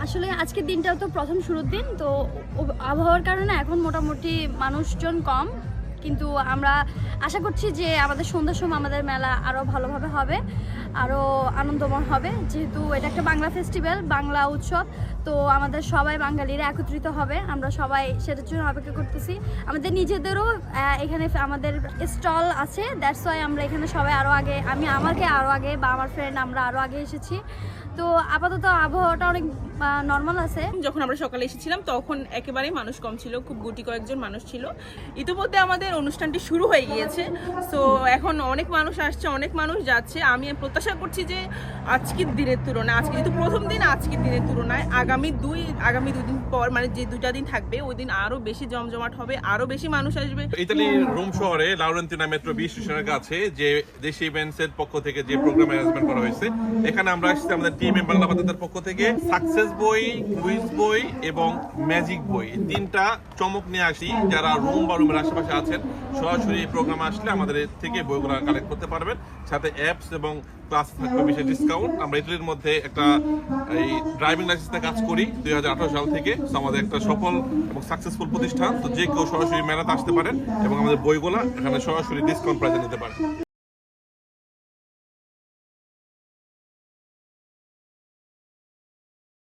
আসলে আজকের দিনটাও তো প্রথম শুরুর দিন, তো আবহাওয়ার কারণে এখন মোটামুটি মানুষজন কম, কিন্তু আমরা আশা করছি যে আমাদের সন্ধ্যার সময় আমাদের মেলা আরও ভালোভাবে হবে, আরও আনন্দময় হবে, যেহেতু এটা একটা বাংলা ফেস্টিভ্যাল, বাংলা উৎসব। তো আমাদের সবাই বাঙালিরা একত্রিত হবে, আমরা সবাই সেটার জন্য অপেক্ষা করতেছি। আমাদের নিজেদেরও এখানে আমাদের স্টল আছে, দ্যাটস ওয়াই আমরা এখানে সবাই আরও আগে, আমাকে আরও আগে বা আমার ফ্রেন্ড আমরা আরও আগে এসেছি। তো আপাতত আবহাওয়াটা অনেক নর্মাল আছে। যখন আমরা সকালে এসেছিলাম তখন একেবারেই মানুষ কম ছিল, খুব গুটি কয়েকজন মানুষ ছিল। ইতিমধ্যে আমাদের অনুষ্ঠানটি শুরু হয়ে গিয়েছে, সো এখন অনেক মানুষ আসছে, অনেক মানুষ যাচ্ছে। আমি প্রত্যাশা করছি যে আজকের দিনের তুলনায়, আজকে যেহেতু প্রথম দিন, আজকের দিনের তুলনায় আগামী দুই দিন পর, মানে যে 2টা দিন থাকবে, ওই দিন আরো বেশি জমজমাট হবে, আরো বেশি মানুষ আসবে। ইতালির রোম শহরে লাউরেন্তিনা মেট্রো 20 স্টেশনের কাছে যে দেশি ইভেন্টস এর পক্ষ থেকে যে প্রোগ্রাম অ্যারেঞ্জমেন্ট করা হয়েছে, এখানে আমরা আসছি আমাদের টিম বাংলা বাজারের পক্ষ থেকে সাকসেস বই, কুইজ বই এবং ম্যাজিক বই, 3টা চমক নিয়ে আসি। যারা রোম বা রোমের আশেপাশে আছেন, সরাসরি এই প্রোগ্রামে আসলে আমাদের থেকে বইগুলো কালেক্ট করতে পারবেন। সাথে অ্যাপস এবং ক্লাস থাকবে বিশেষ ডিসকাউন্ট। আমরা ইতালির মধ্যে একটা এই ড্রাইভিং লাইসেন্সে কাজ করি 2018 সাল থেকে। আমাদের একটা সফল এবং সাকসেসফুল প্রতিষ্ঠান। তো যে কেউ সরাসরি মেলাতে আসতে পারেন এবং আমাদের বইগুলো এখানে সরাসরি ডিসকাউন্ট প্রাইসে নিতে পারেন।